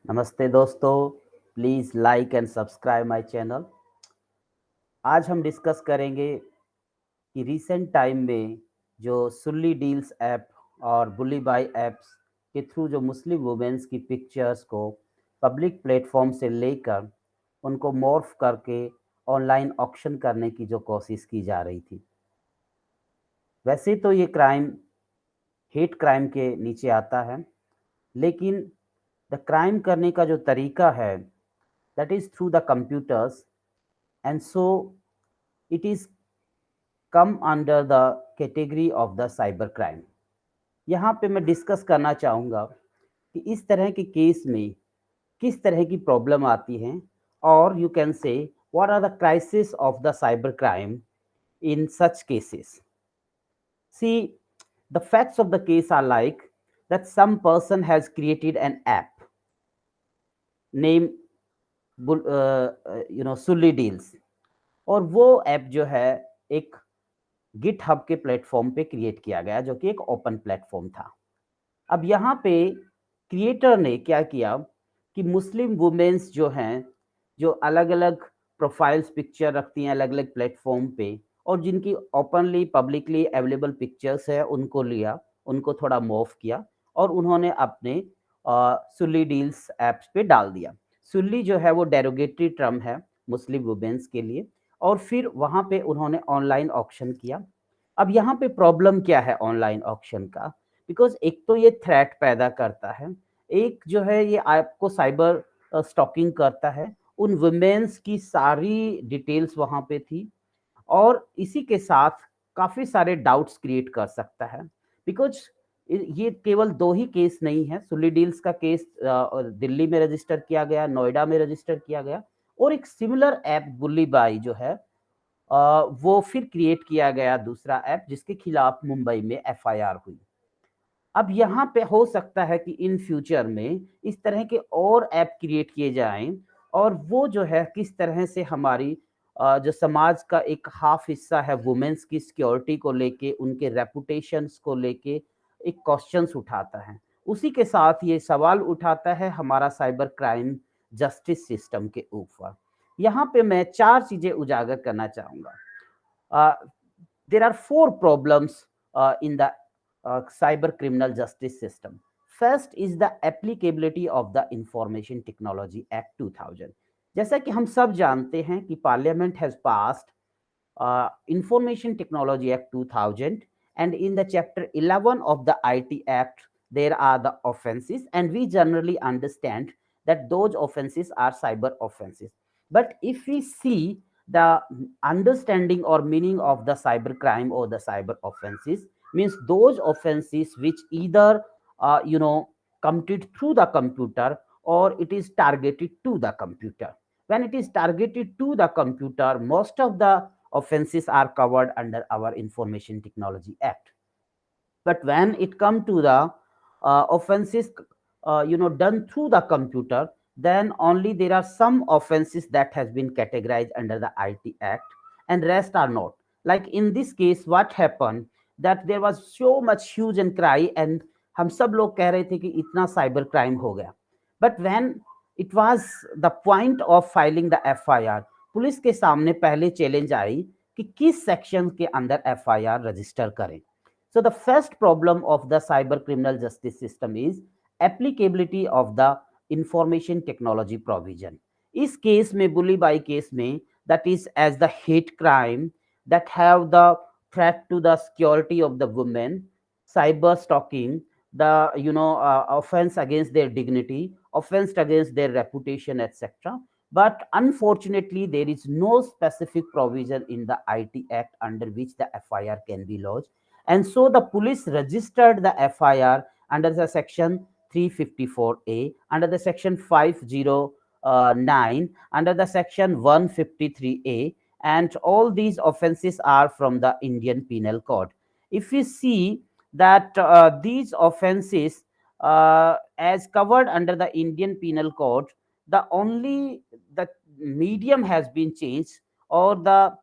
नमस्ते दोस्तों, please like and subscribe my channel. आज हम डिस्कस करेंगे कि रीसेंट टाइम में जो सुल्ली डील्स ऐप और बुली बाई ऐप्स के थ्रू जो मुस्लिम वुमेन्स की पिक्चर्स को पब्लिक प्लेटफॉर्म से लेकर उनको मॉर्फ करके ऑनलाइन ऑक्शन करने की जो कोशिश की जा रही थी। वैसे तो ये क्राइम हेट क्राइम के नीचे आता है, लेकिन द क्राइम करने का जो तरीका है that is through the computers, and so it is come under the category of the cyber crime। यहाँ पे मैं डिस्कस करना चाहूँगा कि इस तरह के केस में किस तरह की प्रॉब्लम आती हैं, और you can say what are the crisis of the cyber crime in such cases। See, the facts of the case are like that some person has created an app named Sully Deals, और वो app जो है एक GitHub के platform पे create किया गया, जो कि एक ओपन प्लेटफॉर्म था। अब यहाँ पे क्रिएटर ने क्या किया कि मुस्लिम वुमेन्स जो हैं, जो अलग अलग प्रोफाइल्स पिक्चर रखती हैं अलग अलग प्लेटफॉर्म पे, और जिनकी ओपनली पब्लिकली अवेलेबल पिक्चर्स है, उनको लिया, उनको थोड़ा मूव किया और उन्होंने अपने सुल्ली डील्स ऐप्स पे डाल दिया। सुल्ली जो है वो डेरोगेटरी टर्म है मुस्लिम वुमेन्स के लिए, और फिर वहाँ पे उन्होंने ऑनलाइन ऑक्शन किया। अब यहाँ पे प्रॉब्लम क्या है ऑनलाइन ऑक्शन का? बिकॉज़ एक तो ये थ्रेट पैदा करता है, एक जो है ये आपको साइबर स्टॉकिंग करता है। उन वुमेन्स की सारी डिटेल्स वहाँ पे थी, और इसी के साथ काफ़ी सारे डाउट्स क्रिएट कर सकता है। बिकॉज़ ये केवल 2 ही केस नहीं है, सुल्ली डील्स का केस दिल्ली में रजिस्टर किया गया, नोएडा में रजिस्टर किया गया, और एक सिमिलर ऐप बुल्ली बाई जो है वो फिर क्रिएट किया गया दूसरा ऐप, जिसके खिलाफ मुंबई में एफआईआर हुई। अब यहाँ पे हो सकता है कि इन फ्यूचर में इस तरह के और ऐप क्रिएट किए जाएं, और वो जो है किस तरह से हमारी जो समाज का एक हाफ हिस्सा है वुमेन्स की सिक्योरिटी को लेके, उनके रेपुटेशंस को लेके एक क्वेश्चंस उठाता है। उसी के साथ ये सवाल उठाता है हमारा साइबर क्राइम जस्टिस सिस्टम के ऊपर। यहाँ पे मैं 4 चीज़ें उजागर करना चाहूँगा। There are 4 problems in the cyber criminal justice system. First is the applicability of the Information Technology Act 2000। जैसा कि हम सब जानते हैं कि parliament has passed Information Technology Act 2000, and in the chapter 11 of the IT Act there are the offenses, and we generally understand that those offenses are cyber offenses. But if we see the understanding or meaning of the cyber crime or the cyber offenses, means those offenses which either committed through the computer, or it is targeted to the computer. When it is targeted to the computer, most of the offenses are covered under our Information Technology Act. But when it comes to the offenses done through the computer, then only there are some offenses that has been categorized under the IT Act, and rest are not. Like in this case what happened, that there was so much huge and cry, and हम सब लोग कह रहे थे कि इतना cyber crime हो गया। But when it was the point of filing the FIR, police के सामने पहले चैलेंज आई कि किस सेक्शन के अंदर एफआईआर रजिस्टर करें। So the first problem of the cyber criminal justice system is applicability of the information technology provision। इस case में बुली बाई केस में, that is as the hate crime that have the threat to the security of the women, cyber stalking, the offense against their dignity, offense against their reputation, etc. But unfortunately there is no specific provision in the IT Act under which the FIR can be lodged, and so the police registered the FIR under the section 354A, under the section 509, under the section 153A, and all these offenses are from the Indian Penal Code. If we see that these offenses as covered under the Indian Penal Code, the only the medium has been changed, or the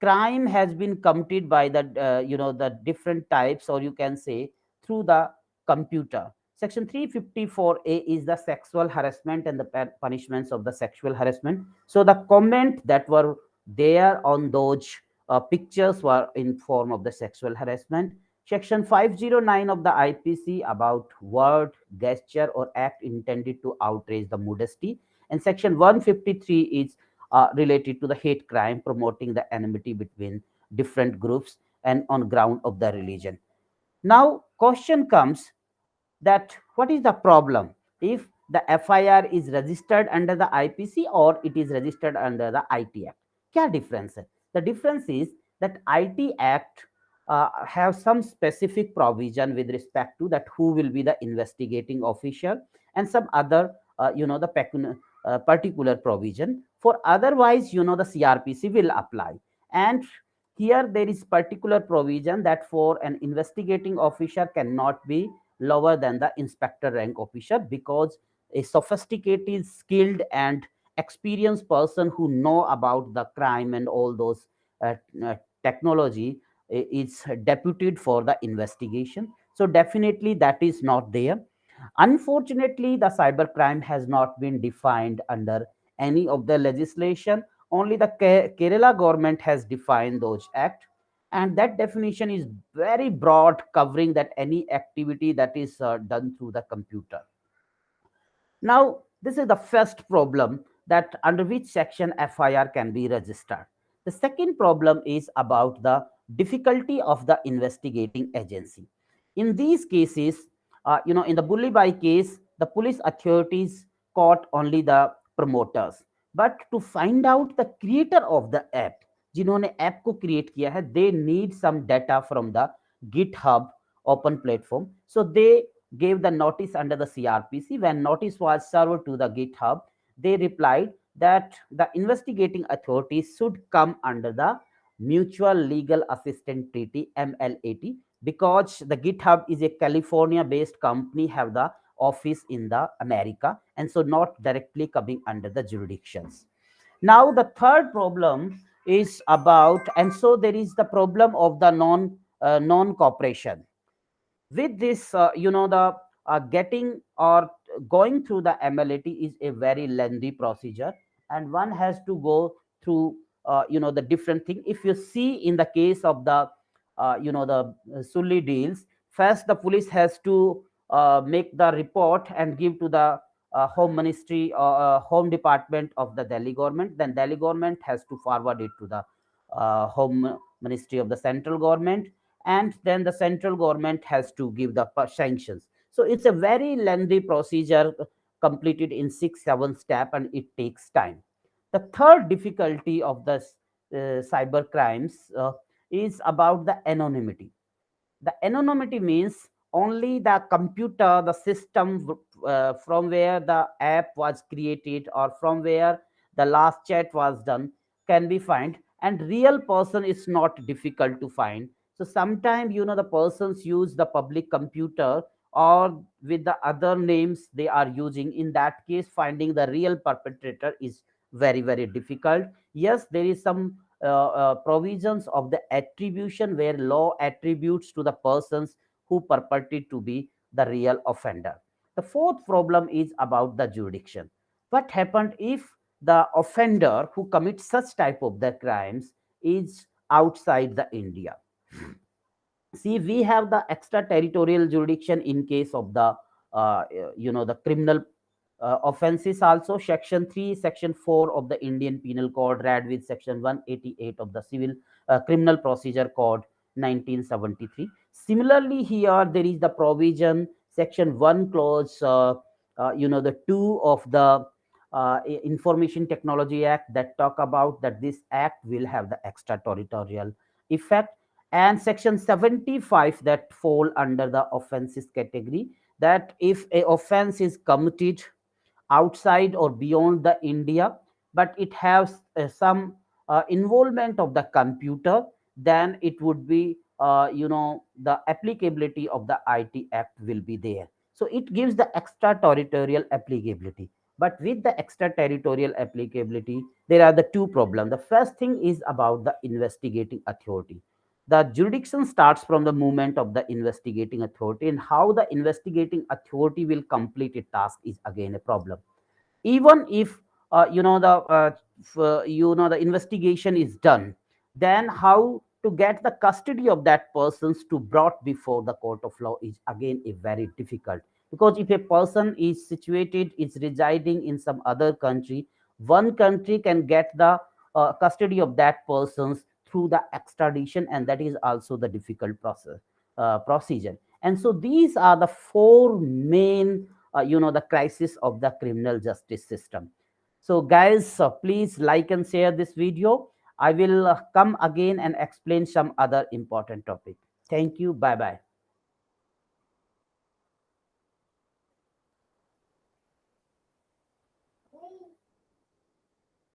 crime has been committed by the the different types, or you can say through the computer. Section 354A is the sexual harassment and the punishments of the sexual harassment. So the comment that were there on those pictures were in form of the sexual harassment. Section 509 of the IPC about word, gesture, or act intended to outrage the modesty. And Section 153 is related to the hate crime, promoting the enmity between different groups and on ground of the religion. Now, question comes that what is the problem if the FIR is registered under the IPC or it is registered under the IT Act? क्या difference है? The difference is that IT Act have some specific provision with respect to that who will be the investigating official and some other the particular provision. For otherwise, the CRPC will apply. And here there is particular provision that for an investigating officer cannot be lower than the inspector rank officer, because a sophisticated, skilled, and experienced person who know about the crime and all those uh, uh, technology is deputed for the investigation. So definitely that is not there. Unfortunately, the cybercrime has not been defined under any of the legislation. Only the Kerala government has defined those act, and that definition is very broad, covering that any activity that is done through the computer. Now, this is the first problem, that under which section FIR can be registered. The second problem is about the difficulty of the investigating agency. In these cases, in the Bullibai case, the police authorities caught only the promoters. But to find out the creator of the app, जिन्होंने app को create किया है, they need some data from the GitHub open platform. So they gave the notice under the CRPC. When notice was served to the GitHub, they replied that the investigating authorities should come under the Mutual Legal Assistance Treaty MLAT, because the GitHub is a California based company, have the office in the America, and so not directly coming under the jurisdictions. Now the third problem is about, and so there is the problem of the non cooperation. With this, the getting or going through the MLAT is a very lengthy procedure, and one has to go through the different thing. If you see in the case of the the Sulli deals, first the police has to make the report and give to the home ministry or home department of the Delhi government. Then Delhi government has to forward it to the home ministry of the central government, and then the central government has to give the sanctions. So it's a very lengthy procedure, completed in 6-7 steps, and it takes time. The third difficulty of the cyber crimes is about the anonymity. The anonymity means only the computer, the system from where the app was created or from where the last chat was done can be found, and real person is not difficult to find. So sometimes the persons use the public computer or with the other names they are using. In that case, finding the real perpetrator is very, very difficult. Yes, there is some provisions of the attribution where law attributes to the persons who purported to be the real offender. The fourth problem is about the jurisdiction. What happened if the offender who commits such type of the crimes is outside the India? See, we have the extraterritorial jurisdiction in case of the the criminal offenses. Also, section 3, section 4 of the Indian Penal Code read with section 188 of the Civil Criminal Procedure Code 1973. Similarly, here there is the provision, section 1 clause the 2 of the Information Technology Act, that talk about that this act will have the extraterritorial effect, and section 75 that fall under the offenses category, that if a offense is committed outside or beyond the India, but it has some involvement of the computer, then it would be the applicability of the IT Act will be there. So it gives the extraterritorial applicability. But with the extraterritorial applicability, there are the two problems. The first thing is about the investigating authority. the jurisdiction starts from the moment of the investigating authority, and how the investigating authority will complete a task is again a problem. Even if the investigation is done, then how to get the custody of that persons to brought before the court of law is again a very difficult, because if a person is situated, is residing in some other country, one country can get the custody of that persons through the extradition, and that is also the difficult procedure. And so these are the four main the crisis of the criminal justice system. So guys, please like and share this video. I will come again and explain some other important topic. Thank you. Bye bye.